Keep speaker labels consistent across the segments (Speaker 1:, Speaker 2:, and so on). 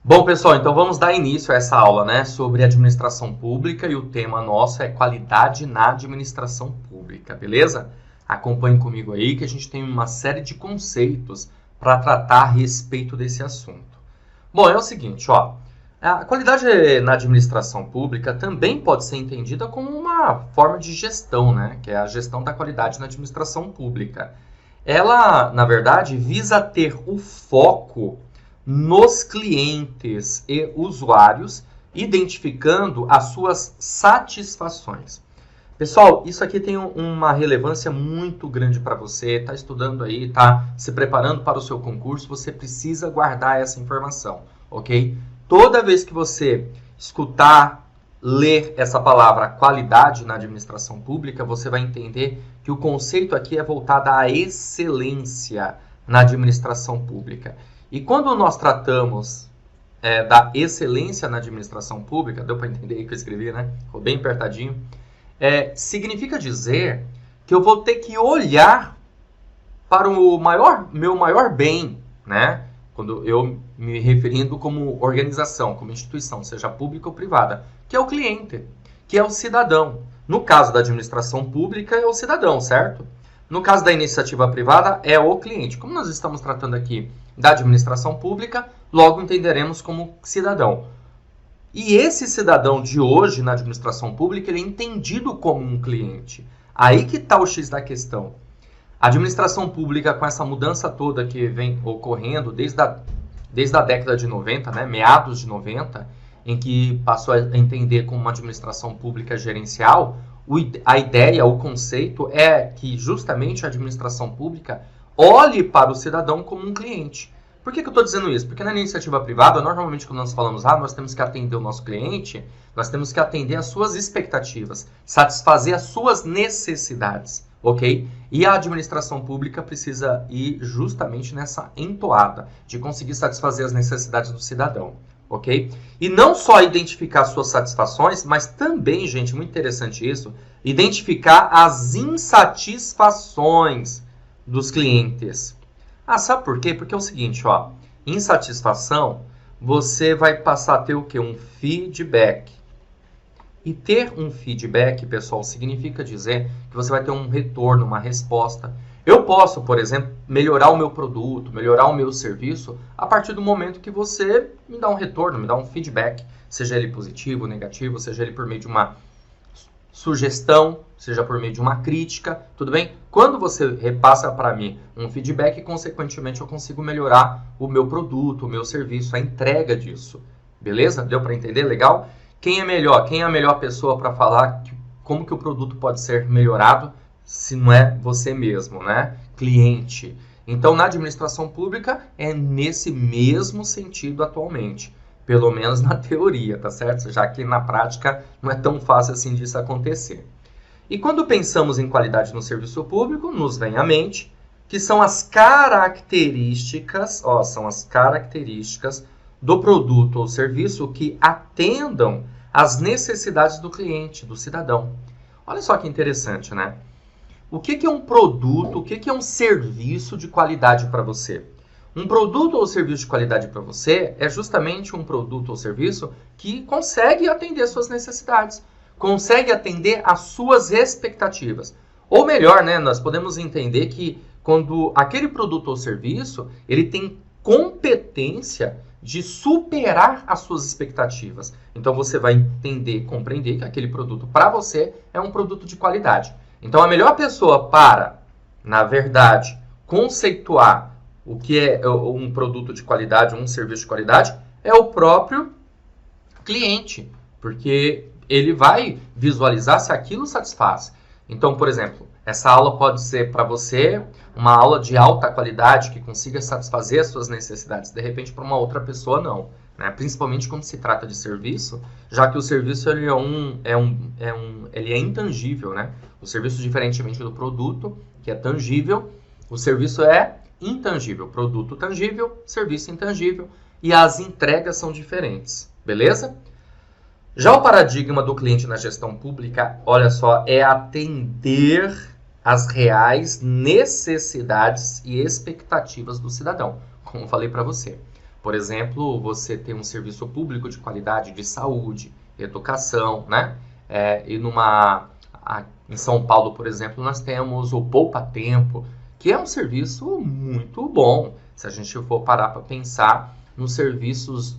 Speaker 1: Bom, pessoal, então vamos dar início a essa aula, né, sobre administração pública, e o tema nosso é qualidade na administração pública, beleza? Acompanhe comigo aí que a gente tem uma série de conceitos para tratar a respeito desse assunto. Bom, é o seguinte, ó, a qualidade na administração pública também pode ser entendida como uma forma de gestão, né, que é a gestão da qualidade na administração pública. Ela, na verdade, visa ter o foco nos clientes e usuários, identificando as suas satisfações. Pessoal, isso aqui tem uma relevância muito grande para você, está estudando aí, está se preparando para o seu concurso, você precisa guardar essa informação, ok? Toda vez que você escutar, ler essa palavra qualidade na administração pública, você vai entender que o conceito aqui é voltado à excelência na administração pública. E quando nós tratamos da excelência na administração pública, deu para entender aí que eu escrevi, né? Ficou bem apertadinho. Significa dizer que eu vou ter que olhar para o meu maior bem, né? Quando eu me referindo como organização, como instituição, seja pública ou privada, que é o cliente, que é o cidadão. No caso da administração pública, é o cidadão, certo? No caso da iniciativa privada, é o cliente. Como nós estamos tratando aqui da administração pública, logo entenderemos como cidadão. E esse cidadão de hoje na administração pública, ele é entendido como um cliente. Aí que está o X da questão. A administração pública, com essa mudança toda que vem ocorrendo desde a década de 90, né, meados de 90, em que passou a entender como uma administração pública gerencial, a ideia, o conceito é que justamente a administração pública olhe para o cidadão como um cliente. Por que eu estou dizendo isso? Porque na iniciativa privada, normalmente quando nós falamos, nós temos que atender o nosso cliente, nós temos que atender as suas expectativas, satisfazer as suas necessidades, ok? E a administração pública precisa ir justamente nessa entoada, de conseguir satisfazer as necessidades do cidadão, ok? E não só identificar as suas satisfações, mas também, gente, muito interessante isso, identificar as insatisfações dos clientes. Sabe por quê? Porque é o seguinte, ó, insatisfação, você vai passar a ter o quê? Um feedback. E ter um feedback, pessoal, significa dizer que você vai ter um retorno, uma resposta. Eu posso, por exemplo, melhorar o meu produto, melhorar o meu serviço, a partir do momento que você me dá um retorno, me dá um feedback, seja ele positivo, negativo, seja ele por meio de uma sugestão, seja por meio de uma crítica, tudo bem? Quando você repassa para mim um feedback, consequentemente eu consigo melhorar o meu produto, o meu serviço, a entrega disso. Beleza? Deu para entender? Legal? Quem é melhor? Quem é a melhor pessoa para falar como que o produto pode ser melhorado se não é você mesmo, né? Cliente. Então, na administração pública, é nesse mesmo sentido atualmente. Pelo menos na teoria, tá certo? Já que na prática não é tão fácil assim disso acontecer. E quando pensamos em qualidade no serviço público, nos vem à mente que são as características, são as características do produto ou serviço que atendam às necessidades do cliente, do cidadão. Olha só que interessante, né? O que é um produto, o que é um serviço de qualidade para você? Um produto ou serviço de qualidade para você é justamente um produto ou serviço que consegue atender suas necessidades, consegue atender às suas expectativas. Ou melhor, né, nós podemos entender que quando aquele produto ou serviço, ele tem competência de superar as suas expectativas. Então você vai entender, compreender que aquele produto para você é um produto de qualidade. Então a melhor pessoa para, na verdade, conceituar o que é um produto de qualidade, um serviço de qualidade, é o próprio cliente, porque ele vai visualizar se aquilo satisfaz. Então, por exemplo, essa aula pode ser para você uma aula de alta qualidade que consiga satisfazer as suas necessidades. De repente, para uma outra pessoa, não. Né? Principalmente quando se trata de serviço, já que o serviço ele ele é intangível. Né? O serviço, diferentemente do produto, que é tangível, o serviço é intangível. Produto tangível, serviço intangível. E as entregas são diferentes. Beleza? Já o paradigma do cliente na gestão pública, olha só, é atender às reais necessidades e expectativas do cidadão, como falei para você. Por exemplo, você tem um serviço público de qualidade de saúde, educação, né? Em São Paulo, por exemplo, nós temos o Poupa Tempo, que é um serviço muito bom, se a gente for parar para pensar nos serviços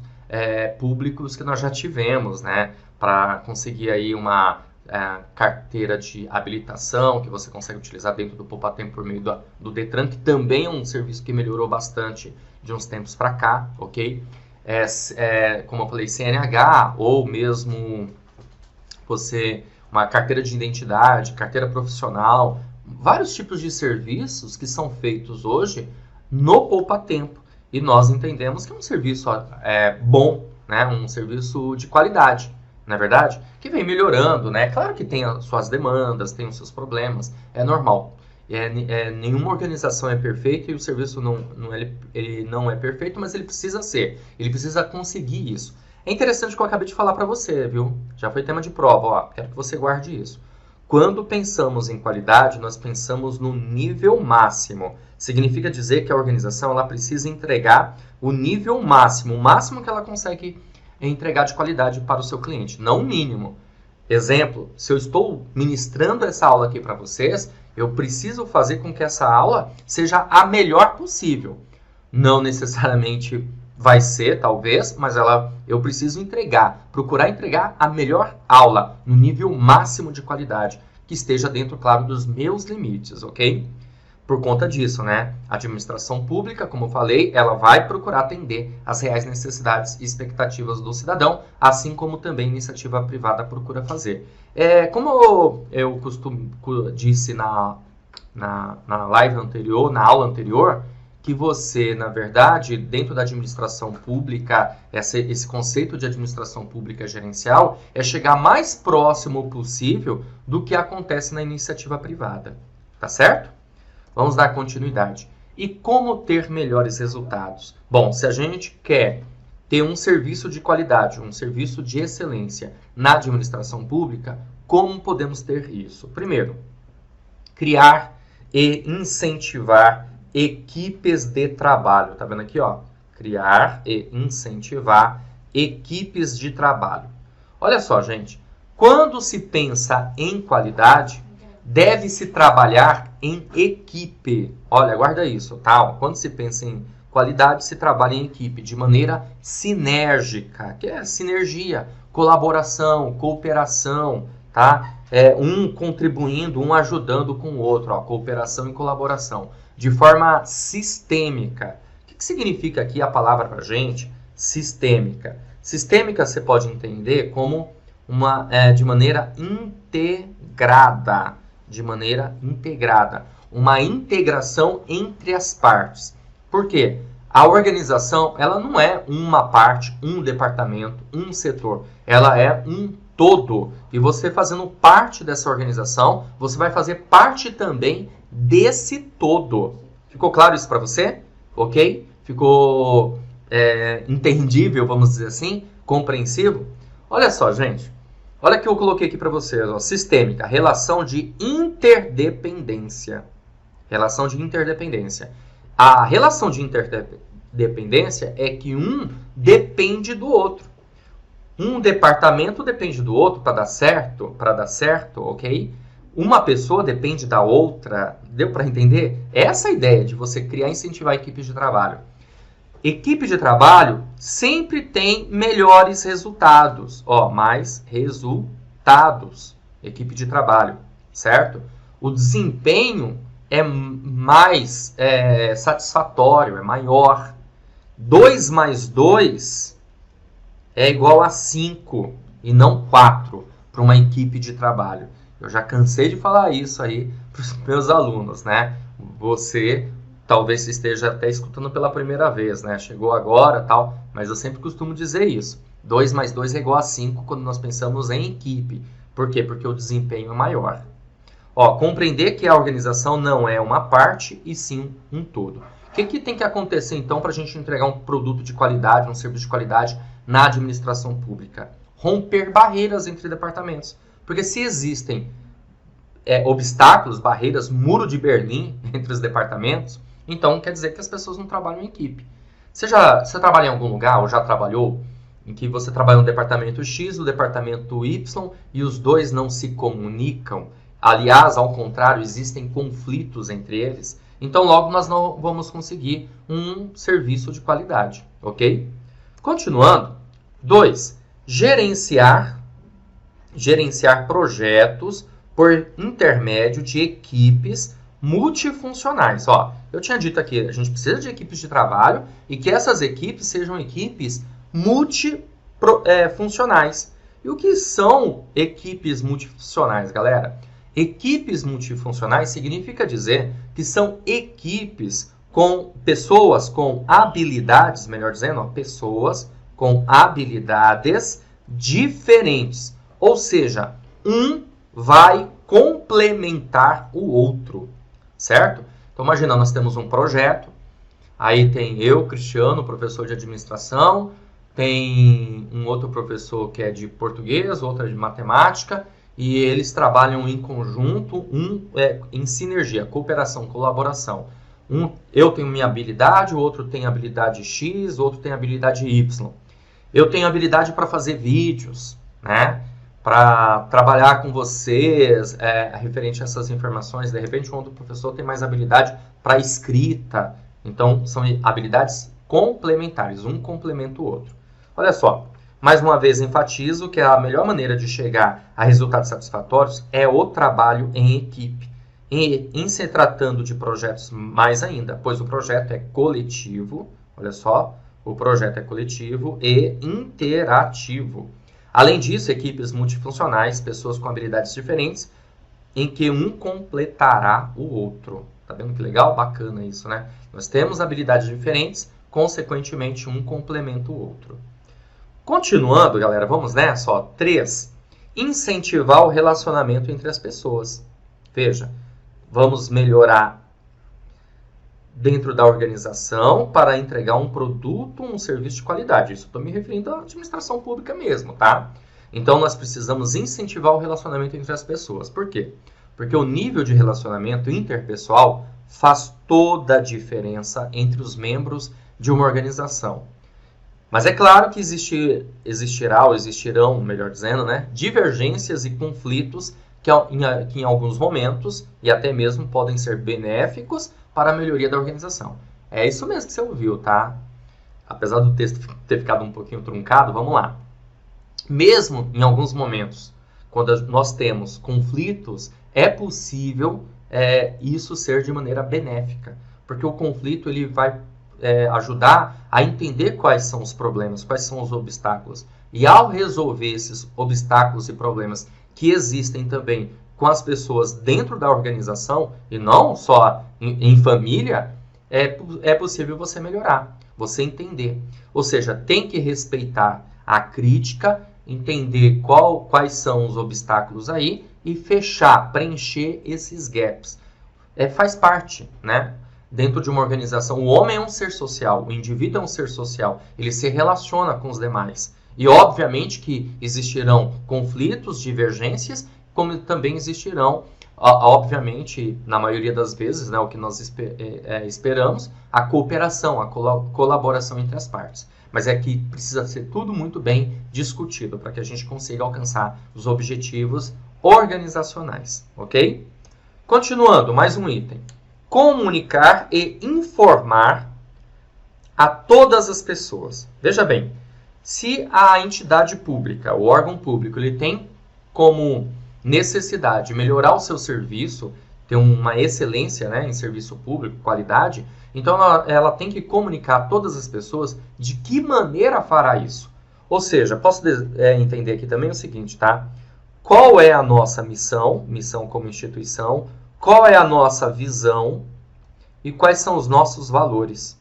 Speaker 1: públicos que nós já tivemos, né? Para conseguir aí uma carteira de habilitação, que você consegue utilizar dentro do Poupa Tempo por meio do Detran, que também é um serviço que melhorou bastante de uns tempos para cá, ok? Como eu falei, CNH, ou mesmo uma carteira de identidade, carteira profissional, vários tipos de serviços que são feitos hoje no Poupa Tempo. E nós entendemos que é um serviço bom, né? Um serviço de qualidade, não é verdade? Que vem melhorando, né? Claro que tem as suas demandas, tem os seus problemas, é normal. Nenhuma organização é perfeita e o serviço ele não é perfeito, mas ele precisa ser. Ele precisa conseguir isso. É interessante o que eu acabei de falar para você, viu? Já foi tema de prova, ó. Quero que você guarde isso. Quando pensamos em qualidade, nós pensamos no nível máximo. Significa dizer que a organização ela precisa entregar o nível máximo, o máximo que ela consegue entregar de qualidade para o seu cliente, não o mínimo. Exemplo, se eu estou ministrando essa aula aqui para vocês, eu preciso fazer com que essa aula seja a melhor possível. Não necessariamente vai ser, talvez, mas eu preciso procurar entregar a melhor aula, no nível máximo de qualidade, que esteja dentro, claro, dos meus limites, ok? Por conta disso, né? A administração pública, como eu falei, ela vai procurar atender às reais necessidades e expectativas do cidadão, assim como também a iniciativa privada procura fazer. Como eu disse na live anterior, na aula anterior, que você, na verdade, dentro da administração pública, esse conceito de administração pública gerencial é chegar mais próximo possível do que acontece na iniciativa privada, tá certo? Vamos dar continuidade. E como ter melhores resultados? Bom, se a gente quer ter um serviço de qualidade, um serviço de excelência na administração pública, como podemos ter isso? Primeiro, criar e incentivar equipes de trabalho. Tá vendo aqui, ó? Criar e incentivar equipes de trabalho. Olha só, gente. Quando se pensa em qualidade, deve-se trabalhar em equipe. Olha, guarda isso, tá? Quando se pensa em qualidade, se trabalha em equipe de maneira sinérgica, que é sinergia, colaboração, cooperação, tá? Um contribuindo, um ajudando com o outro, ó, cooperação e colaboração, de forma sistêmica. O que significa aqui a palavra para gente? Sistêmica. Sistêmica você pode entender como de maneira integrada, uma integração entre as partes. Por quê? A organização ela não é uma parte, um departamento, um setor, ela é um todo. E você fazendo parte dessa organização, você vai fazer parte também desse todo. Ficou claro isso para você? Ok? Ficou entendível, vamos dizer assim? Compreensivo? Olha só, gente. Olha o que eu coloquei aqui para vocês. Ó. Sistêmica, relação de interdependência. Relação de interdependência. A relação de interdependência é que um depende do outro. Um departamento depende do outro para dar certo, ok? Uma pessoa depende da outra. Deu para entender? Essa é a ideia de você criar e incentivar equipes de trabalho. Equipe de trabalho sempre tem melhores resultados. Mais resultados. Equipe de trabalho, certo? O desempenho é mais satisfatório, é maior. 2 mais 2 é igual a 5 e não 4 para uma equipe de trabalho. Eu já cansei de falar isso aí para os meus alunos, né? Você talvez esteja até escutando pela primeira vez, né? Chegou agora, tal, mas eu sempre costumo dizer isso. 2 mais 2 é igual a 5 quando nós pensamos em equipe. Por quê? Porque o desempenho é maior. Compreender que a organização não é uma parte e sim um todo. O que tem que acontecer, então, para a gente entregar um produto de qualidade, um serviço de qualidade na administração pública? Romper barreiras entre departamentos. Porque se existem obstáculos, barreiras, muro de Berlim entre os departamentos, então quer dizer que as pessoas não trabalham em equipe. Você trabalha em algum lugar ou já trabalhou em que você trabalha no departamento X, no departamento Y e os dois não se comunicam? Aliás, ao contrário, existem conflitos entre eles. Então, logo nós não vamos conseguir um serviço de qualidade, ok? Continuando. 2. Gerenciar projetos por intermédio de equipes multifuncionais. Ó, eu tinha dito aqui, a gente precisa de equipes de trabalho e que essas equipes sejam equipes multifuncionais. E o que são equipes multifuncionais, galera? Equipes multifuncionais significa dizer que são equipes com pessoas com habilidades, melhor dizendo, pessoas com habilidades diferentes. Ou seja, um vai complementar o outro, certo? Então, imagina, nós temos um projeto, aí tem eu, Cristiano, professor de administração, tem um outro professor que é de português, outro é de matemática, e eles trabalham em conjunto, em sinergia, cooperação, colaboração. Eu tenho minha habilidade, o outro tem habilidade X, o outro tem habilidade Y. Eu tenho habilidade para fazer vídeos, né? Para trabalhar com vocês, referente a essas informações. De repente, o outro professor tem mais habilidade para escrita. Então, são habilidades complementares, um complementa o outro. Olha só, mais uma vez enfatizo que a melhor maneira de chegar a resultados satisfatórios é o trabalho em equipe. E em se tratando de projetos mais ainda, pois o projeto é coletivo, olha só, o projeto é coletivo e interativo. Além disso, equipes multifuncionais, pessoas com habilidades diferentes, em que um completará o outro. Tá vendo que legal? Bacana isso, né? Nós temos habilidades diferentes, consequentemente, um complementa o outro. Continuando, galera, vamos nessa, ó. 3. Incentivar o relacionamento entre as pessoas. Veja, vamos melhorar dentro da organização para entregar um produto, um serviço de qualidade. Isso estou me referindo à administração pública mesmo, tá? Então, nós precisamos incentivar o relacionamento entre as pessoas. Por quê? Porque o nível de relacionamento interpessoal faz toda a diferença entre os membros de uma organização. Mas é claro que existirão, melhor dizendo, né, divergências e conflitos que em alguns momentos e até mesmo podem ser benéficos para a melhoria da organização. É isso mesmo que você ouviu, tá? Apesar do texto ter ficado um pouquinho truncado, vamos lá. Mesmo em alguns momentos, quando nós temos conflitos, é possível isso ser de maneira benéfica, porque o conflito ele vai ajudar a entender quais são os problemas, quais são os obstáculos. E ao resolver esses obstáculos e problemas que existem também com as pessoas dentro da organização, e não só em família, é possível você melhorar, você entender. Ou seja, tem que respeitar a crítica, entender quais são os obstáculos aí e fechar, preencher esses gaps. Faz parte, né? Dentro de uma organização, o homem é um ser social, o indivíduo é um ser social, ele se relaciona com os demais. E obviamente que existirão conflitos, divergências, como também existirão, obviamente, na maioria das vezes, né, o que nós esperamos, a cooperação, a colaboração entre as partes. Mas é que precisa ser tudo muito bem discutido para que a gente consiga alcançar os objetivos organizacionais, ok? Continuando, mais um item. Comunicar e informar a todas as pessoas. Veja bem, se a entidade pública, o órgão público, ele tem como necessidade de melhorar o seu serviço, ter uma excelência, né, em serviço público, qualidade, então ela tem que comunicar a todas as pessoas de que maneira fará isso. Ou seja, posso entender aqui também o seguinte, tá? Qual é a nossa missão como instituição, qual é a nossa visão e quais são os nossos valores,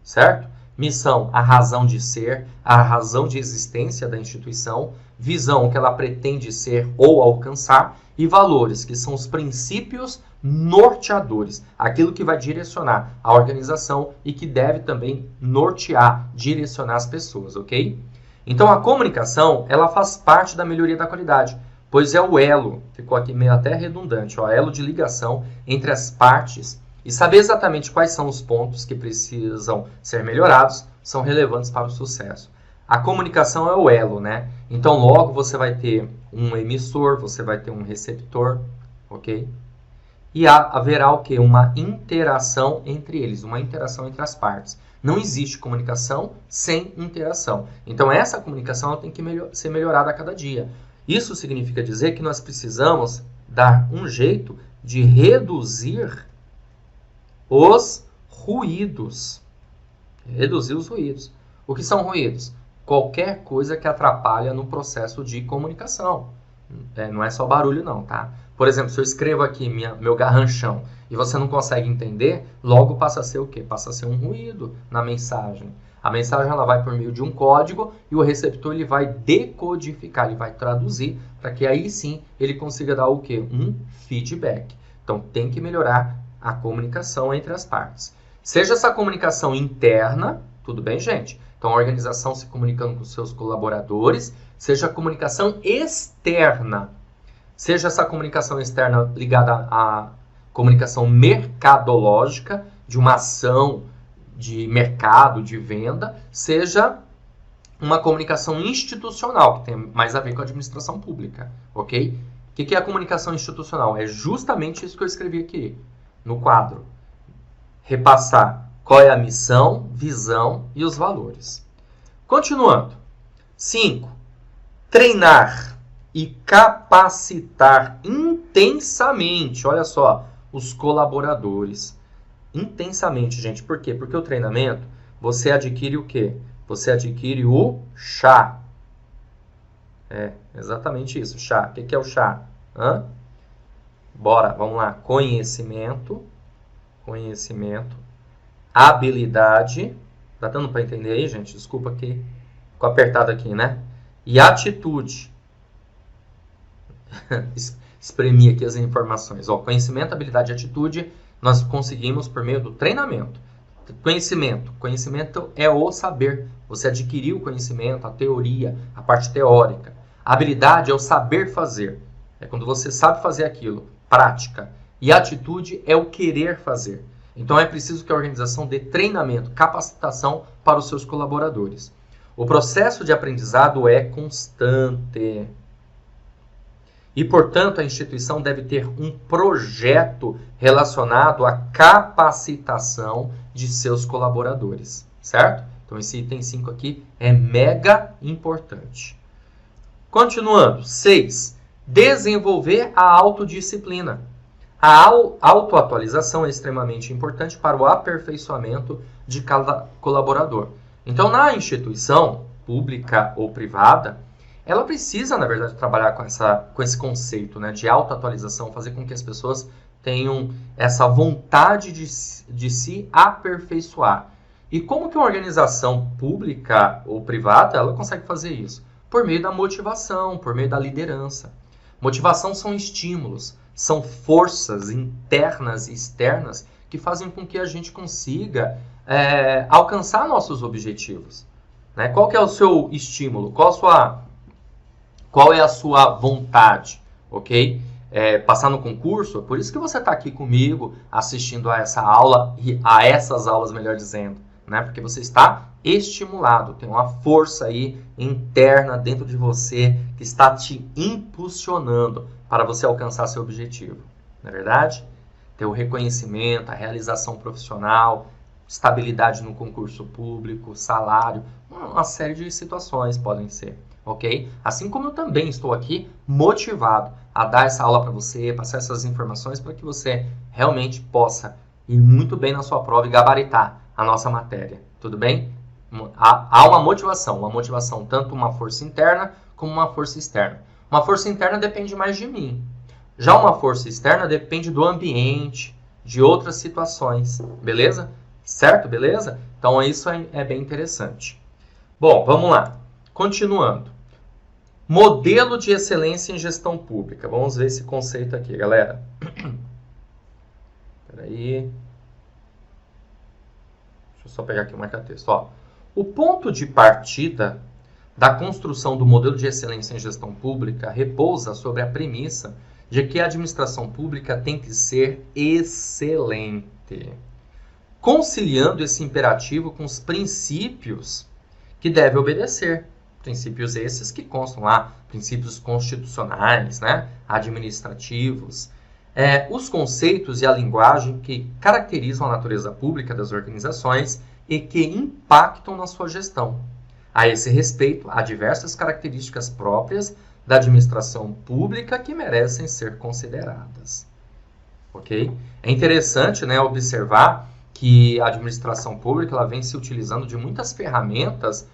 Speaker 1: certo? Missão, a razão de ser, a razão de existência da instituição, visão, o que ela pretende ser ou alcançar, e valores, que são os princípios norteadores, aquilo que vai direcionar a organização e que deve também nortear, direcionar as pessoas, ok? Então a comunicação, ela faz parte da melhoria da qualidade, pois é o elo, ficou aqui meio até redundante, o elo de ligação entre as partes E saber exatamente quais são os pontos que precisam ser melhorados são relevantes para o sucesso. A comunicação é o elo, né? Então, logo você vai ter um emissor, você vai ter um receptor, ok? E haverá o quê? Uma interação entre eles, uma interação entre as partes. Não existe comunicação sem interação. Então, essa comunicação ela tem que ser melhorada a cada dia. Isso significa dizer que nós precisamos dar um jeito de reduzir os ruídos. Reduzir os ruídos. O que são ruídos? Qualquer coisa que atrapalha no processo de comunicação. Não é só barulho não, tá? Por exemplo, se eu escrevo aqui meu garranchão e você não consegue entender, logo passa a ser o quê? Passa a ser um ruído na mensagem. A mensagem ela vai por meio de um código e o receptor ele vai decodificar, ele vai traduzir para que aí sim ele consiga dar o quê? Um feedback. Então tem que melhorar a comunicação entre as partes. Seja essa comunicação interna, tudo bem, gente? Então a organização se comunicando com seus colaboradores, seja a comunicação externa, seja essa comunicação externa ligada à comunicação mercadológica, de uma ação de mercado, de venda, seja uma comunicação institucional, que tem mais a ver com a administração pública, ok? O que é a comunicação institucional? É justamente isso que eu escrevi aqui no quadro. Repassar qual é a missão, visão e os valores. Continuando. 5. Treinar e capacitar intensamente, olha só, os colaboradores. Intensamente, gente. Por quê? Porque o treinamento, você adquire o quê? Você adquire o chá. É, exatamente isso, chá. O que é o chá? Bora, vamos lá. Conhecimento, habilidade. Tá dando para entender aí, gente? Desculpa que ficou apertado aqui, né? E atitude. Espremi aqui as informações. Ó, conhecimento, habilidade e atitude nós conseguimos por meio do treinamento. Conhecimento é o saber. Você adquiriu o conhecimento, a teoria, a parte teórica. A habilidade é o saber fazer. É quando você sabe fazer aquilo. Prática. E atitude é o querer fazer. Então é preciso que a organização dê treinamento, capacitação para os seus colaboradores. O processo de aprendizado é constante. E, portanto, a instituição deve ter um projeto relacionado à capacitação de seus colaboradores, certo? Então, esse item 5 aqui é mega importante. Continuando. 6. Desenvolver a autodisciplina. A autoatualização é extremamente importante para o aperfeiçoamento de cada colaborador. Então, na instituição pública ou privada, ela precisa, na verdade, trabalhar com esse conceito, né, de autoatualização, fazer com que as pessoas tenham essa vontade de se aperfeiçoar. E como que uma organização pública ou privada ela consegue fazer isso? Por meio da motivação, por meio da liderança. Motivação são estímulos, são forças internas e externas que fazem com que a gente consiga alcançar nossos objetivos. Né? Qual que é o seu estímulo? Qual é a sua vontade, ok? Passar no concurso, é por isso que você está aqui comigo assistindo a essa aula, a essas aulas, melhor dizendo, né? Porque você está estimulado, tem uma força aí interna dentro de você que está te impulsionando para você alcançar seu objetivo, não é verdade? Ter o reconhecimento, a realização profissional, estabilidade no concurso público, salário, uma série de situações podem ser. Ok? Assim como eu também estou aqui motivado a dar essa aula para você, passar essas informações para que você realmente possa ir muito bem na sua prova e gabaritar a nossa matéria. Tudo bem? Há uma motivação, tanto uma força interna como uma força externa. Uma força interna depende mais de mim. Já uma força externa depende do ambiente, de outras situações. Beleza? Certo? Beleza? Então isso é bem interessante. Bom, vamos lá. Continuando. Modelo de excelência em gestão pública. Vamos ver esse conceito aqui, galera. Espera aí. Deixa eu só pegar aqui o marca-texto. O ponto de partida da construção do modelo de excelência em gestão pública repousa sobre a premissa de que a administração pública tem que ser excelente. conciliando esse imperativo com os princípios que deve obedecer. Princípios esses que constam lá, princípios constitucionais, né, administrativos, os conceitos e a linguagem que caracterizam a natureza pública das organizações e que impactam na sua gestão. A esse respeito, há diversas características próprias da administração pública que merecem ser consideradas. Ok? É interessante, né, observar que a administração pública ela vem se utilizando de muitas ferramentas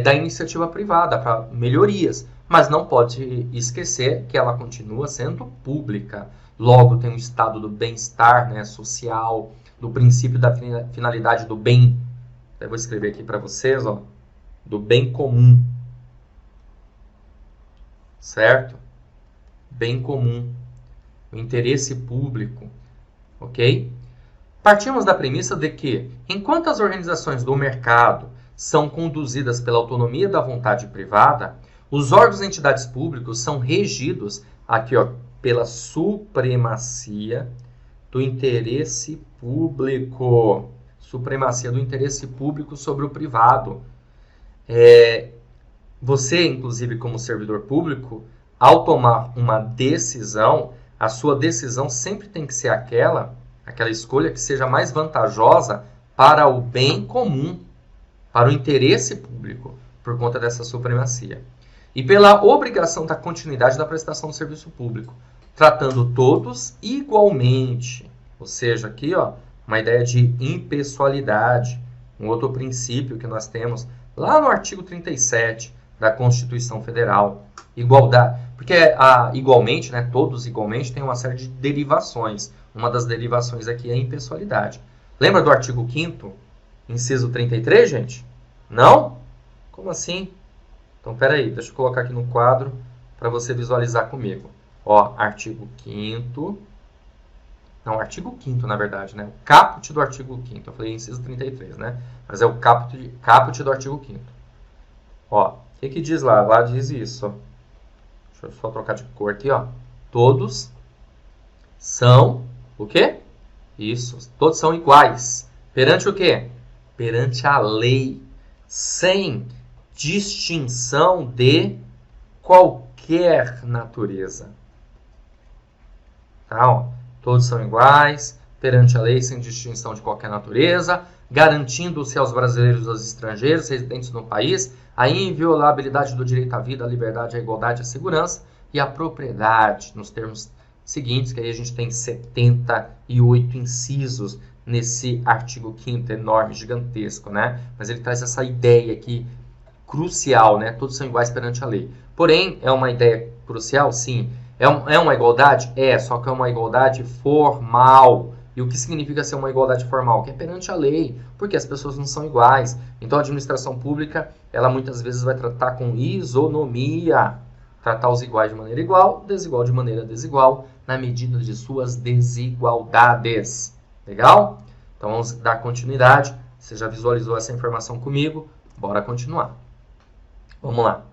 Speaker 1: da iniciativa privada para melhorias, mas não pode esquecer que ela continua sendo pública. Logo, tem um estado do bem-estar, né, social, do princípio da finalidade do bem. Eu vou escrever aqui para vocês, ó, do bem comum. Certo? Bem comum. O interesse público. Ok? Partimos da premissa de que, enquanto as organizações do mercado são conduzidas pela autonomia da vontade privada, os órgãos e entidades públicos são regidos aqui, ó, pela supremacia do interesse público. Supremacia do interesse público sobre o privado. Você, inclusive, como servidor público, ao tomar uma decisão, a sua decisão sempre tem que ser aquela escolha que seja mais vantajosa para o bem comum, para o interesse público, por conta dessa supremacia. E pela obrigação da continuidade da prestação do serviço público, tratando todos igualmente. Ou seja, aqui, ó, uma ideia de impessoalidade, um outro princípio que nós temos lá no artigo 37 da Constituição Federal. Igualdade, porque igualmente, né, todos igualmente, tem uma série de derivações. Uma das derivações aqui é a impessoalidade. Lembra do artigo 5º, inciso 33, gente? Não? Como assim? Então, peraí, deixa eu colocar aqui no quadro para você visualizar comigo. Ó, artigo 5º. Não, artigo 5º, na verdade, né? O caput do artigo 5º. Eu falei inciso 33, né? Mas é o caput do artigo 5º. Ó, o que diz lá? Lá diz isso. Deixa eu só trocar de cor aqui, ó. Todos são o quê? Isso. Todos são iguais. Perante o quê? Perante a lei. Sem distinção de qualquer natureza. Tá, ó. Todos são iguais, perante a lei, sem distinção de qualquer natureza, garantindo-se aos brasileiros e aos estrangeiros residentes no país a inviolabilidade do direito à vida, à liberdade, à igualdade, à segurança e à propriedade, nos termos seguintes, que aí a gente tem 78 incisos nesse artigo 5º enorme, gigantesco, né? Mas ele traz essa ideia aqui crucial, né? Todos são iguais perante a lei. Porém, é uma ideia crucial? Sim. É uma igualdade? Só que é uma igualdade formal. E o que significa ser uma igualdade formal? Que é perante a lei, porque as pessoas não são iguais. Então a administração pública, ela muitas vezes vai tratar com isonomia. Tratar os iguais de maneira igual, desigual de maneira desigual, na medida de suas desigualdades. Legal? Então vamos dar continuidade. Você já visualizou essa informação comigo? Bora continuar. Vamos lá.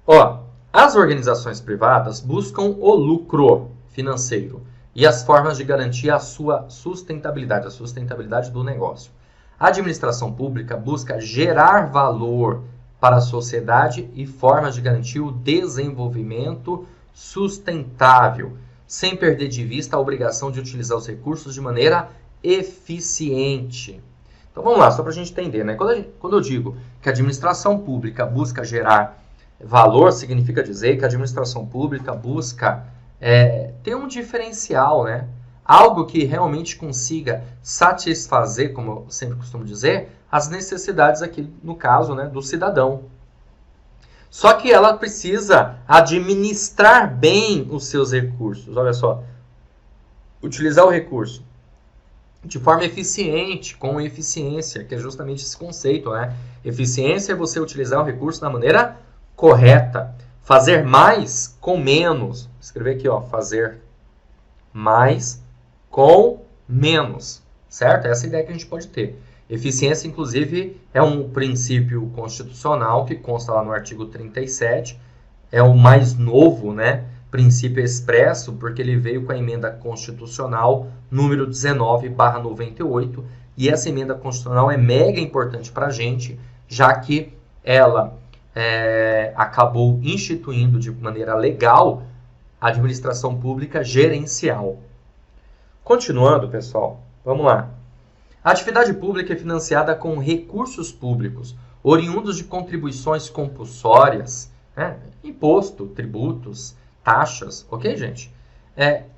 Speaker 1: Ó, as organizações privadas buscam o lucro financeiro e as formas de garantir a sua sustentabilidade, a sustentabilidade do negócio. A administração pública busca gerar valor para a sociedade e formas de garantir o desenvolvimento sustentável, sem perder de vista a obrigação de utilizar os recursos de maneira eficiente. Então vamos lá, só para a gente entender, né? Quando eu digo que a administração pública busca gerar valor, significa dizer que a administração pública busca ter um diferencial, né? Algo que realmente consiga satisfazer, como eu sempre costumo dizer, as necessidades aqui, no caso, né, do cidadão. Só que ela precisa administrar bem os seus recursos. Olha só, utilizar o recurso de forma eficiente, com eficiência, que é justamente esse conceito, né? Eficiência é você utilizar o recurso da maneira correta. Fazer mais com menos. Vou escrever aqui, ó, fazer mais com menos, certo? Essa é a ideia que a gente pode ter. Eficiência, inclusive, é um princípio constitucional que consta lá no artigo 37, é o mais novo, né, princípio expresso porque ele veio com a emenda constitucional número 19/98, e essa emenda constitucional é mega importante para a gente, já que ela acabou instituindo de maneira legal a administração pública gerencial. Continuando, pessoal, vamos lá. A atividade pública é financiada com recursos públicos, oriundos de contribuições compulsórias, imposto, tributos, taxas, ok, gente?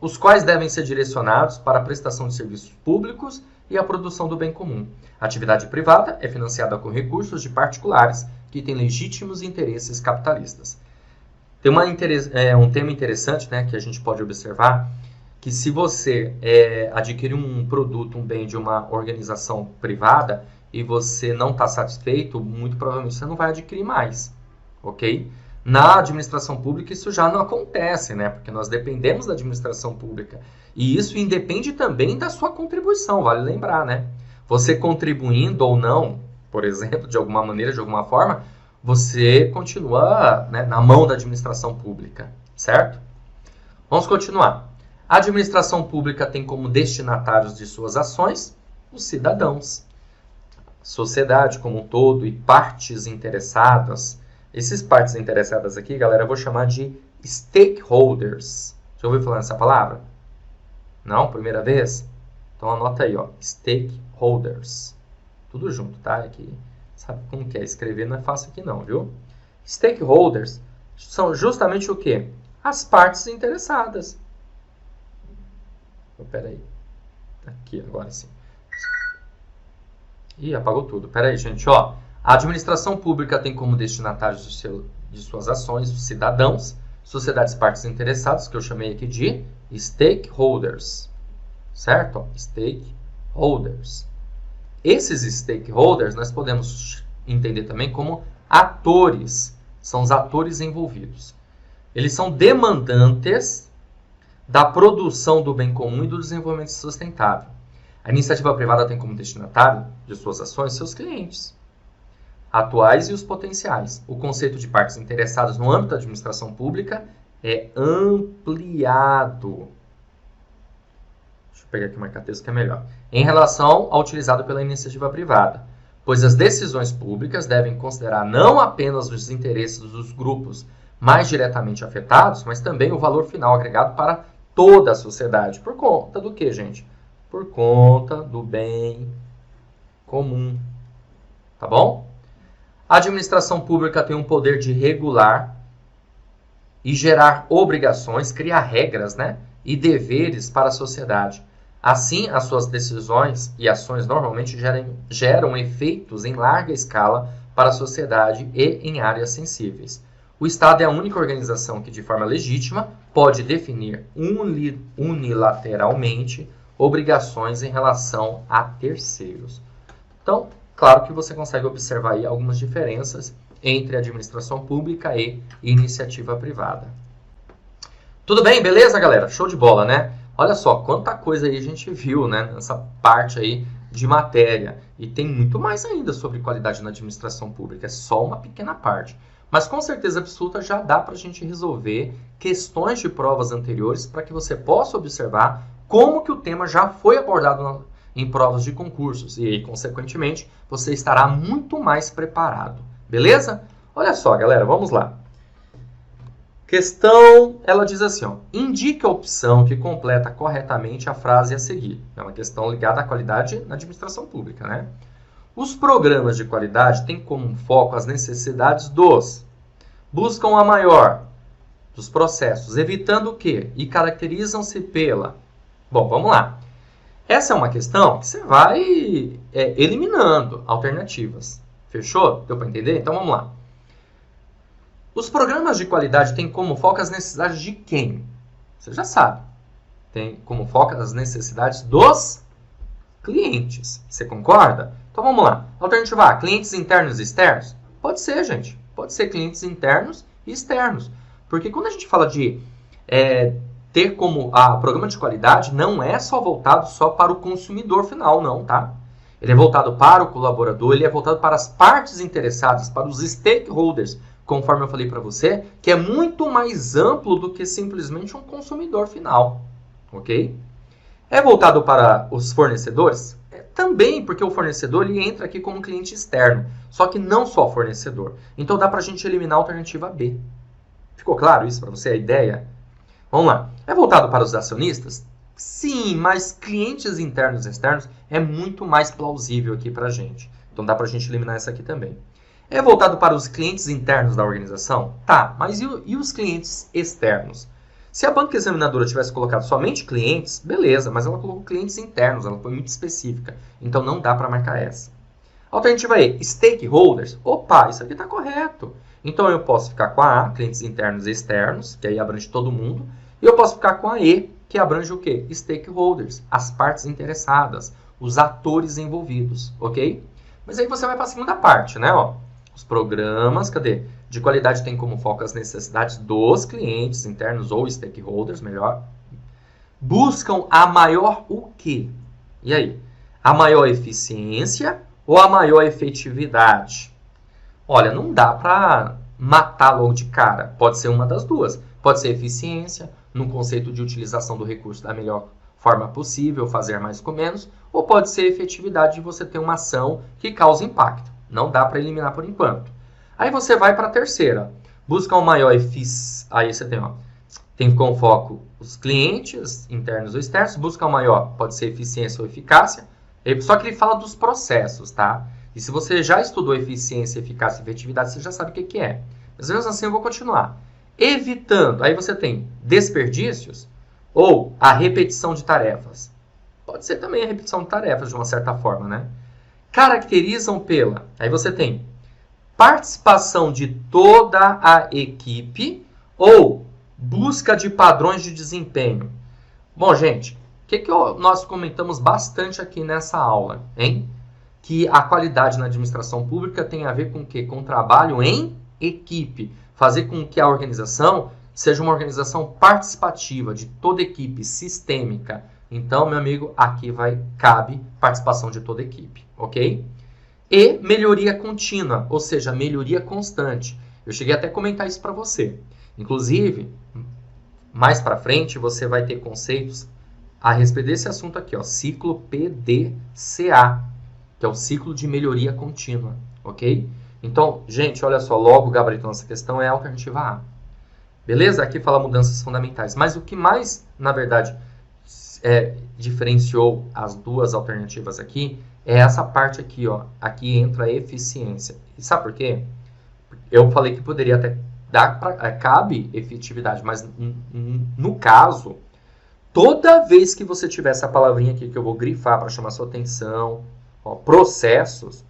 Speaker 1: Os quais devem ser direcionados para a prestação de serviços públicos e a produção do bem comum. A atividade privada é financiada com recursos de particulares que têm legítimos interesses capitalistas. Tem um tema interessante, né, que a gente pode observar, que se você adquirir um produto, um bem de uma organização privada e você não está satisfeito, muito provavelmente você não vai adquirir mais, ok? Na administração pública isso já não acontece, né? Porque nós dependemos da administração pública. E isso independe também da sua contribuição, vale lembrar, né? Você contribuindo ou não, por exemplo, de alguma maneira, de alguma forma, você continua, né, na mão da administração pública, certo? Vamos continuar. A administração pública tem como destinatários de suas ações os cidadãos, sociedade como um todo e partes interessadas. Esses partes interessadas aqui, galera, eu vou chamar de stakeholders. Já ouviu falar nessa palavra? Não? Primeira vez? Então anota aí, ó, stakeholders. Tudo junto, tá? Aqui, sabe como que é? Escrever não é fácil aqui não, viu? Stakeholders são justamente o quê? As partes interessadas. Espera aí. Aqui, agora sim. Ih, apagou tudo. Espera aí, gente, ó. A administração pública tem como destinatários de suas ações os cidadãos, sociedades partes interessadas, que eu chamei aqui de stakeholders, certo? Stakeholders. Esses stakeholders nós podemos entender também como atores, são os atores envolvidos. Eles são demandantes da produção do bem comum e do desenvolvimento sustentável. A iniciativa privada tem como destinatário de suas ações seus clientes atuais e os potenciais. O conceito de partes interessadas no âmbito da administração pública é ampliado. Deixa eu pegar aqui uma marca-texto que é melhor. Em relação ao utilizado pela iniciativa privada, pois as decisões públicas devem considerar não apenas os interesses dos grupos mais diretamente afetados, mas também o valor final agregado para toda a sociedade. Por conta do quê, gente? Por conta do bem comum. Tá bom? A administração pública tem um poder de regular e gerar obrigações, criar regras, né, e deveres para a sociedade. Assim, as suas decisões e ações normalmente geram efeitos em larga escala para a sociedade e em áreas sensíveis. O Estado é a única organização que, de forma legítima, pode definir unilateralmente obrigações em relação a terceiros. Então, claro que você consegue observar aí algumas diferenças entre administração pública e iniciativa privada. Tudo bem? Beleza, galera? Show de bola, né? Olha só, quanta coisa aí a gente viu, né, nessa parte aí de matéria. E tem muito mais ainda sobre qualidade na administração pública. É só uma pequena parte. Mas com certeza absoluta já dá para a gente resolver questões de provas anteriores para que você possa observar como que o tema já foi abordado em provas de concursos. E aí, consequentemente, você estará muito mais preparado. Beleza? Olha só, galera, vamos lá. Questão, ela diz assim, ó, indique a opção que completa corretamente a frase a seguir. É uma questão ligada à qualidade na administração pública, né? Os programas de qualidade têm como foco as necessidades buscam a maior dos processos, evitando o quê? E caracterizam-se pela... Bom, vamos lá. Essa é uma questão que você vai eliminando alternativas. Fechou? Deu para entender? Então vamos lá. Os programas de qualidade têm como foco as necessidades de quem? Você já sabe. Tem como foco as necessidades dos clientes. Você concorda? Então vamos lá. Alternativa A, clientes internos e externos? Pode ser, gente. Pode ser clientes internos e externos. Porque quando a gente fala de ter como programa de qualidade, não é só voltado só para o consumidor final, não, tá? Ele é voltado para o colaborador, ele é voltado para as partes interessadas, para os stakeholders, conforme eu falei para você, que é muito mais amplo do que simplesmente um consumidor final, ok? É voltado para os fornecedores? Também, porque o fornecedor ele entra aqui como cliente externo, só que não só fornecedor. Então dá para a gente eliminar a alternativa B. Ficou claro isso para você, a ideia? Vamos lá. É voltado para os acionistas? Sim, mas clientes internos e externos é muito mais plausível aqui para a gente. Então dá para a gente eliminar essa aqui também. É voltado para os clientes internos da organização? Tá, mas e os clientes externos? Se a banca examinadora tivesse colocado somente clientes, beleza, mas ela colocou clientes internos, ela foi muito específica. Então não dá para marcar essa. Alternativa E, stakeholders. Opa, isso aqui está correto. Então eu posso ficar com a A, clientes internos e externos, que aí abrange todo mundo. E eu posso ficar com a E, que abrange o quê? Stakeholders, as partes interessadas, os atores envolvidos, ok? Mas aí você vai para a segunda parte, né? Ó, os programas, cadê? De qualidade tem como foco as necessidades dos clientes internos ou stakeholders, melhor. Buscam a maior o quê? E aí? A maior eficiência ou a maior efetividade? Olha, não dá para matar logo de cara. Pode ser uma das duas. Pode ser eficiência, no conceito de utilização do recurso da melhor forma possível, fazer mais com menos, ou pode ser efetividade de você ter uma ação que causa impacto. Não dá para eliminar por enquanto. Aí você vai para a terceira. Busca um maior eficiência. Aí você tem como foco os clientes internos ou externos. Busca um maior, pode ser eficiência ou eficácia. Só que ele fala dos processos, tá? E se você já estudou eficiência, eficácia e efetividade, você já sabe o que é. Mas mesmo assim eu vou continuar. Evitando, aí você tem desperdícios ou a repetição de tarefas. Pode ser também a repetição de tarefas de uma certa forma, né? Caracterizam pela, aí você tem participação de toda a equipe ou busca de padrões de desempenho. Bom, gente, o que nós comentamos bastante aqui nessa aula, hein? Que a qualidade na administração pública tem a ver com o quê? Com trabalho em equipe. Fazer com que a organização seja uma organização participativa, de toda equipe, sistêmica. Então, meu amigo, aqui cabe participação de toda equipe, ok? E melhoria contínua, ou seja, melhoria constante. Eu cheguei até a comentar isso para você. Inclusive, mais para frente, você vai ter conceitos a respeito desse assunto aqui, ó, ciclo PDCA, que é o ciclo de melhoria contínua, ok? Então, gente, olha só, logo o gabarito nessa questão é a alternativa A. Beleza? Aqui fala mudanças fundamentais. Mas o que mais, na verdade, diferenciou as duas alternativas aqui é essa parte aqui, ó. Aqui entra a eficiência. E sabe por quê? Eu falei que poderia até cabe efetividade, mas no caso, toda vez que você tiver essa palavrinha aqui que eu vou grifar para chamar sua atenção, ó, processos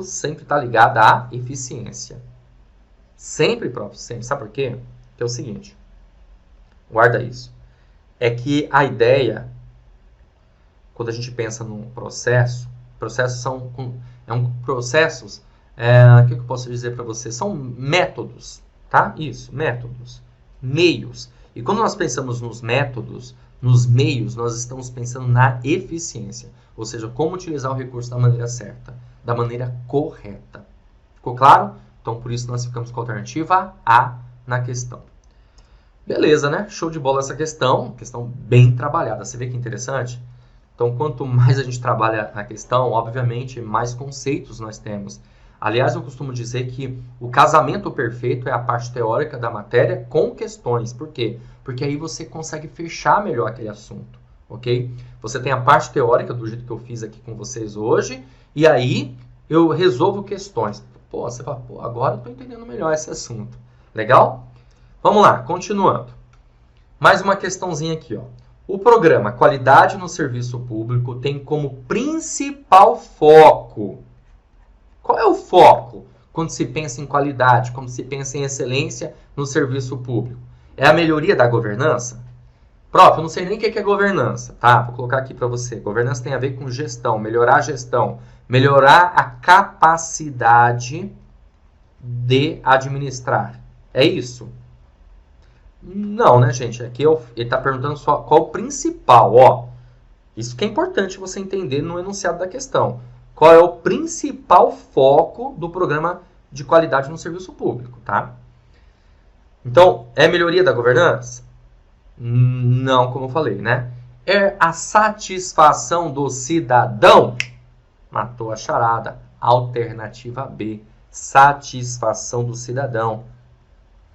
Speaker 1: sempre está ligado à eficiência. Sempre, prof. Sempre. Sabe por quê? Que é o seguinte. Guarda isso. É que a ideia, quando a gente pensa num processos são processos, o que eu posso dizer para você? São métodos, tá? Isso, métodos, meios. E quando nós pensamos nos métodos, nos meios, nós estamos pensando na eficiência. Ou seja, como utilizar o recurso da maneira certa, da maneira correta. Ficou claro? Então, por isso, nós ficamos com a alternativa A na questão. Beleza, né? Show de bola essa questão bem trabalhada. Você vê que interessante? Então, quanto mais a gente trabalha na questão, obviamente, mais conceitos nós temos. Aliás, eu costumo dizer que o casamento perfeito é a parte teórica da matéria com questões. Por quê? Porque aí você consegue fechar melhor aquele assunto, ok? Você tem a parte teórica, do jeito que eu fiz aqui com vocês hoje, e aí eu resolvo questões. Pô, você fala, pô, agora eu estou entendendo melhor esse assunto. Legal? Vamos lá, continuando. Mais uma questãozinha aqui, ó. O programa Qualidade no Serviço Público tem como principal foco. Qual é o foco quando se pensa em qualidade, quando se pensa em excelência no serviço público? É a melhoria da governança? Prof, eu não sei nem o que é governança, tá? Vou colocar aqui para você. Governança tem a ver com gestão, melhorar a gestão, melhorar a capacidade de administrar. É isso? Não, né, gente? Aqui ele está perguntando só qual o principal, ó. Isso que é importante você entender no enunciado da questão. Qual é o principal foco do programa de qualidade no serviço público, tá? Então, é melhoria da governança? Não, como eu falei, né? É a satisfação do cidadão? Matou a charada. Alternativa B. Satisfação do cidadão.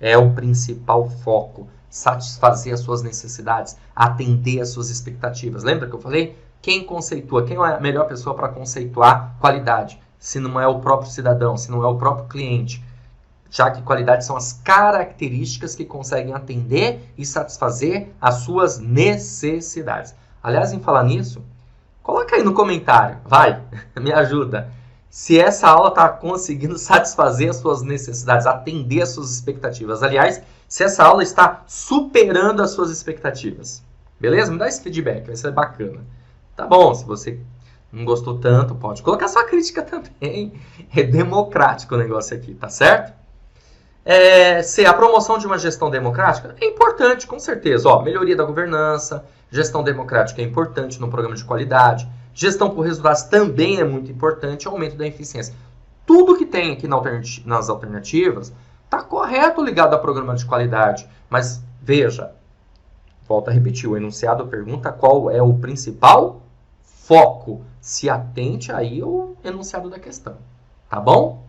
Speaker 1: É o principal foco. Satisfazer as suas necessidades. Atender as suas expectativas. Lembra que eu falei? Quem conceitua? Quem é a melhor pessoa para conceituar qualidade? Se não é o próprio cidadão, se não é o próprio cliente. Já que qualidade são as características que conseguem atender e satisfazer as suas necessidades. Aliás, em falar nisso, coloca aí no comentário, vai, me ajuda. Se essa aula está conseguindo satisfazer as suas necessidades, atender as suas expectativas. Aliás, se essa aula está superando as suas expectativas. Beleza? Me dá esse feedback, vai ser bacana. Tá bom, se você não gostou tanto, pode colocar sua crítica também. É democrático o negócio aqui, tá certo? Se a promoção de uma gestão democrática é importante, com certeza. Ó, melhoria da governança, gestão democrática é importante no programa de qualidade, gestão por resultados também é muito importante, aumento da eficiência. Tudo que tem aqui nas alternativas está correto ligado ao programa de qualidade. Mas veja, volto a repetir, o enunciado pergunta qual é o principal foco. Se atente aí ao enunciado da questão. Tá bom?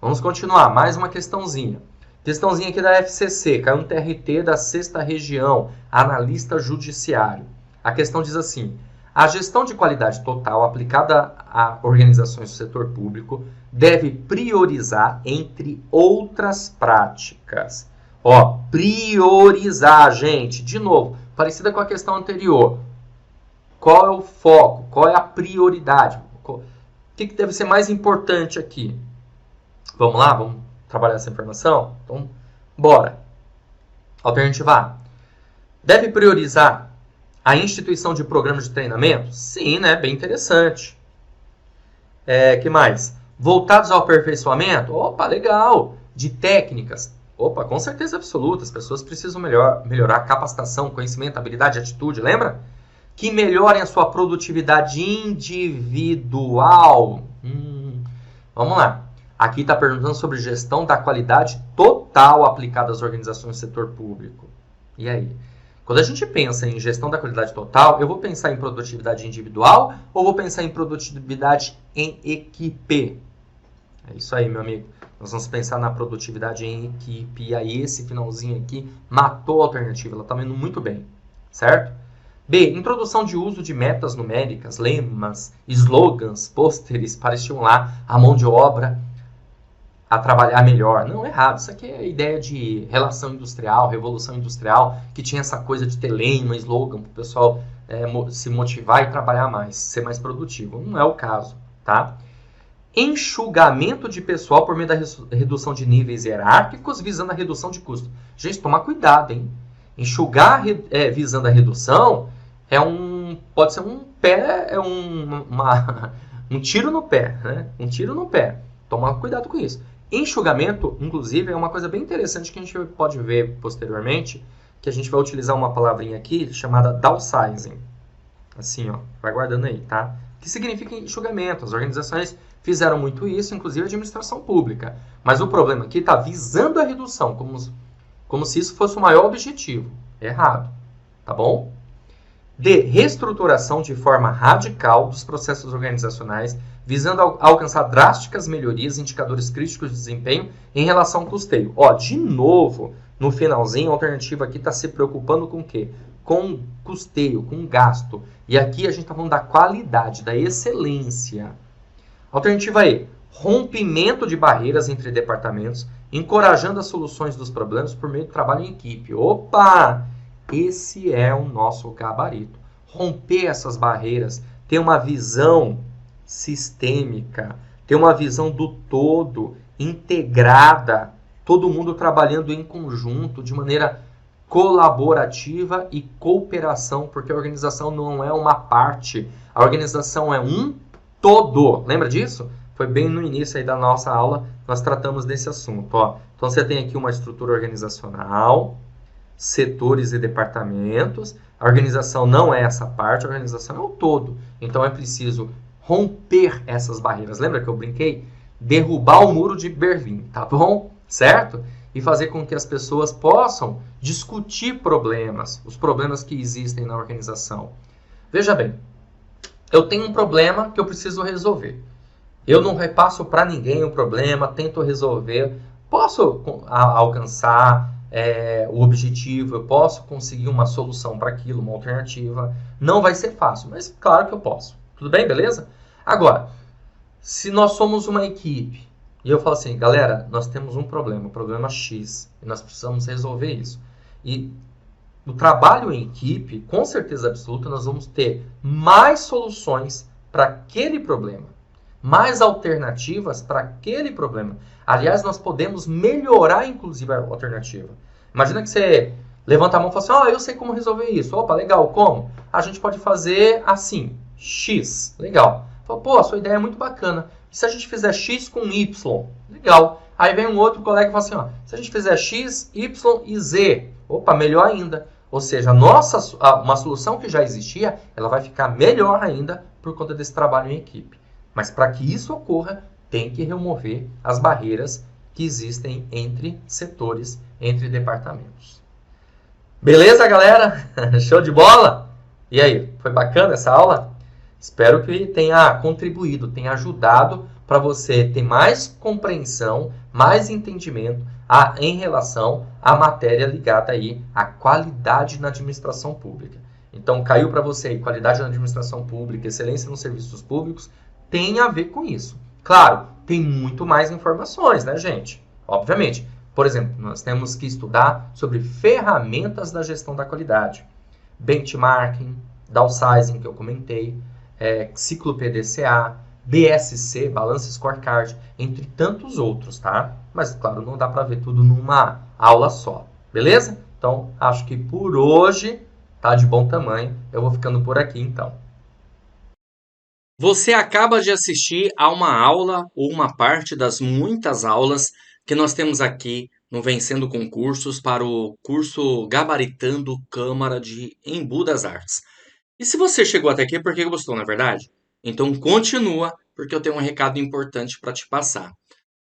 Speaker 1: Vamos continuar. Mais uma questãozinha. Questãozinha aqui da FCC, caiu no TRT da 6ª Região, analista judiciário. A questão diz assim: a gestão de qualidade total aplicada a organizações do setor público deve priorizar entre outras práticas. Ó, priorizar, gente. De novo, parecida com a questão anterior. Qual é o foco? Qual é a prioridade? O que deve ser mais importante aqui? Vamos lá? Vamos trabalhar essa informação? Então, bora. Alternativa A. Deve priorizar a instituição de programas de treinamento? Sim, né? Bem interessante. Que mais? Voltados ao aperfeiçoamento? Opa, legal. De técnicas? Opa, com certeza absoluta. As pessoas precisam melhorar a capacitação, conhecimento, habilidade, atitude. Lembra? Que melhorem a sua produtividade individual. Vamos lá. Aqui está perguntando sobre gestão da qualidade total aplicada às organizações do setor público. E aí? Quando a gente pensa em gestão da qualidade total, eu vou pensar em produtividade individual ou vou pensar em produtividade em equipe? É isso aí, meu amigo. Nós vamos pensar na produtividade em equipe. E aí esse finalzinho aqui matou a alternativa. Ela está indo muito bem, certo? B. Introdução de uso de metas numéricas, lemas, slogans, pôsteres para estimular a mão de obra a trabalhar melhor. Não, errado. Isso aqui é a ideia de relação industrial, revolução industrial, que tinha essa coisa de ter lema, slogan, para o pessoal se motivar e trabalhar mais, ser mais produtivo. Não é o caso, tá? Enxugamento de pessoal por meio da redução de níveis hierárquicos visando a redução de custo. Gente, tomar cuidado, hein? Enxugar visando a redução pode ser um tiro no pé, né? Um tiro no pé. Tomar cuidado com isso. Enxugamento, inclusive, é uma coisa bem interessante que a gente pode ver posteriormente, que a gente vai utilizar uma palavrinha aqui chamada downsizing. Assim, ó, vai guardando aí, tá? Que significa enxugamento. As organizações fizeram muito isso, inclusive a administração pública. Mas o problema aqui está visando a redução, como se isso fosse o maior objetivo. Errado, tá bom? D. Reestruturação de forma radical dos processos organizacionais, visando alcançar drásticas melhorias em indicadores críticos de desempenho em relação ao custeio. Ó, de novo, no finalzinho, a alternativa aqui está se preocupando com o quê? Com custeio, com gasto. E aqui a gente está falando da qualidade, da excelência. Alternativa E. Rompimento de barreiras entre departamentos, encorajando as soluções dos problemas por meio do trabalho em equipe. Opa! Esse é o nosso gabarito. Romper essas barreiras, ter uma visão sistêmica, ter uma visão do todo, integrada, todo mundo trabalhando em conjunto, de maneira colaborativa e cooperação, porque a organização não é uma parte, a organização é um todo. Lembra disso? Foi bem no início aí da nossa aula, nós tratamos desse assunto. Ó. Então você tem aqui uma estrutura organizacional, setores e departamentos. A organização não é essa parte, a organização é o todo. Então é preciso romper essas barreiras. Lembra que eu brinquei? derrubar o muro de Berlim, tá bom? Certo? E fazer com que as pessoas possam discutir problemas, os problemas que existem na organização. Veja bem, eu tenho um problema que eu preciso resolver. Eu não repasso para ninguém o problema, tento resolver, posso alcançar o objetivo, eu posso conseguir uma solução para aquilo, uma alternativa. Não vai ser fácil, mas claro que eu posso. Tudo bem, beleza? Agora, se nós somos uma equipe e eu falo assim, galera, nós temos um problema X, e nós precisamos resolver isso. E o trabalho em equipe, com certeza absoluta, nós vamos ter mais soluções para aquele problema, mais alternativas para aquele problema. Aliás, nós podemos melhorar, inclusive, a alternativa. Imagina que você levanta a mão e fala assim, eu sei como resolver isso. Opa, legal, como? A gente pode fazer assim, X, legal. Fala, pô, a sua ideia é muito bacana. E se a gente fizer X com Y? Legal. Aí vem um outro colega e fala assim, se a gente fizer X, Y e Z, opa, melhor ainda. Ou seja, uma solução que já existia, ela vai ficar melhor ainda por conta desse trabalho em equipe. Mas para que isso ocorra, tem que remover as barreiras que existem entre setores, entre departamentos. Beleza, galera? Show de bola? E aí, foi bacana essa aula? Espero que tenha contribuído, tenha ajudado para você ter mais compreensão, mais entendimento em relação à matéria ligada aí à qualidade na administração pública. Então, caiu para você aí, qualidade na administração pública, excelência nos serviços públicos, tem a ver com isso. Claro, tem muito mais informações, né, gente? Obviamente. Por exemplo, nós temos que estudar sobre ferramentas da gestão da qualidade. Benchmarking, downsizing, que eu comentei, ciclo PDCA, BSC, Balance Scorecard, entre tantos outros, tá? Mas, claro, não dá para ver tudo numa aula só, beleza? Então, acho que por hoje tá de bom tamanho. Eu vou ficando por aqui, então.
Speaker 2: Você acaba de assistir a uma aula ou uma parte das muitas aulas que nós temos aqui no Vencendo Concursos para o curso Gabaritando Câmara de Embu das Artes. E se você chegou até aqui, é porque gostou, não é verdade? Então continua, porque eu tenho um recado importante para te passar.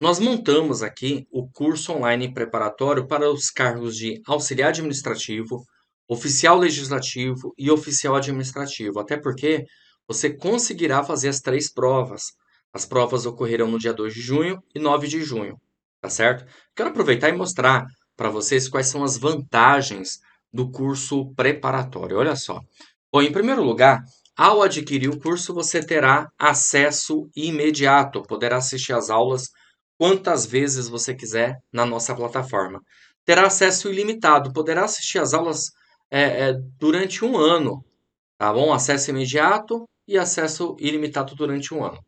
Speaker 2: Nós montamos aqui o curso online preparatório para os cargos de auxiliar administrativo, oficial legislativo e oficial administrativo, até porque você conseguirá fazer as 3 provas. As provas ocorrerão no dia 2 de junho e 9 de junho, tá certo? Quero aproveitar e mostrar para vocês quais são as vantagens do curso preparatório. Olha só. Bom, em primeiro lugar, ao adquirir o curso, você terá acesso imediato, poderá assistir às aulas quantas vezes você quiser na nossa plataforma. Terá acesso ilimitado, poderá assistir às aulas durante um ano, tá bom? Acesso imediato e acesso ilimitado durante um ano.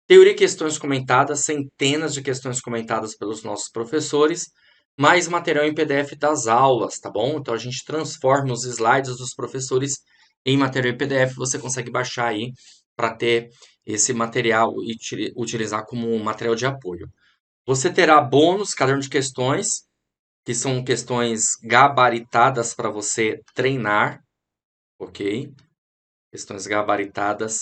Speaker 2: Teoria e questões comentadas, centenas de questões comentadas pelos nossos professores, mais material em PDF das aulas, tá bom? Então a gente transforma os slides dos professores em material em PDF, você consegue baixar aí para ter esse material e utilizar como material de apoio. Você terá bônus, caderno de questões, que são questões gabaritadas para você treinar, ok? Questões gabaritadas.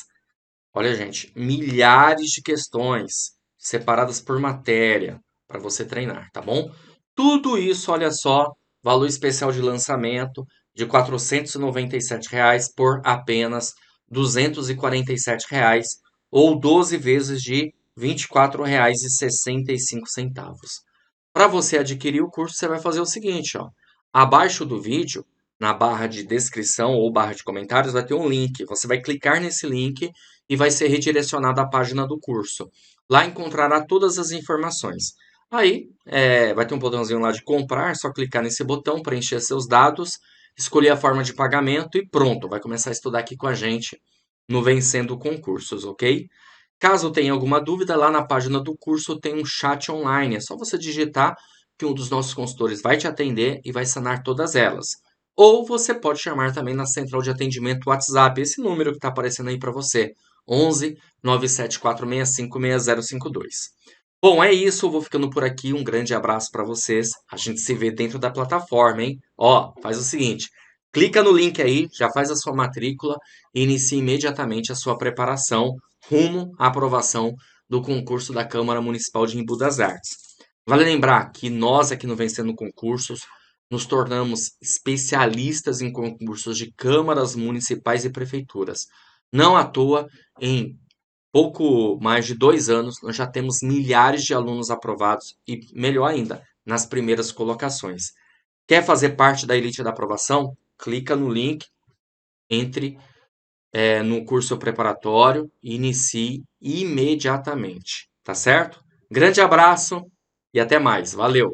Speaker 2: Olha, gente, milhares de questões separadas por matéria para você treinar, tá bom? Tudo isso, olha só, valor especial de lançamento de R$ 497 por apenas R$ 247 ou 12 vezes de R$ 24,65. Para você adquirir o curso, você vai fazer o seguinte, ó. Abaixo do vídeo, na barra de descrição ou barra de comentários, vai ter um link. Você vai clicar nesse link e vai ser redirecionado à página do curso. Lá encontrará todas as informações. Aí, vai ter um botãozinho lá de comprar, é só clicar nesse botão, preencher seus dados, escolher a forma de pagamento e pronto, vai começar a estudar aqui com a gente no Vencendo Concursos, ok? Caso tenha alguma dúvida, lá na página do curso tem um chat online. É só você digitar que um dos nossos consultores vai te atender e vai sanar todas elas. Ou você pode chamar também na central de atendimento WhatsApp, esse número que está aparecendo aí para você, 11 97465 6052. Bom, é isso, eu vou ficando por aqui. Um grande abraço para vocês. A gente se vê dentro da plataforma, hein? Ó, faz o seguinte, clica no link aí, já faz a sua matrícula e inicie imediatamente a sua preparação rumo à aprovação do concurso da Câmara Municipal de Embu das Artes. Vale lembrar que nós aqui no Vencendo Concursos nos tornamos especialistas em concursos de câmaras municipais e prefeituras. Não à toa, em pouco mais de 2 anos, nós já temos milhares de alunos aprovados e, melhor ainda, nas primeiras colocações. Quer fazer parte da elite da aprovação? Clica no link, entre no curso preparatório e inicie imediatamente, tá certo? Grande abraço e até mais. Valeu!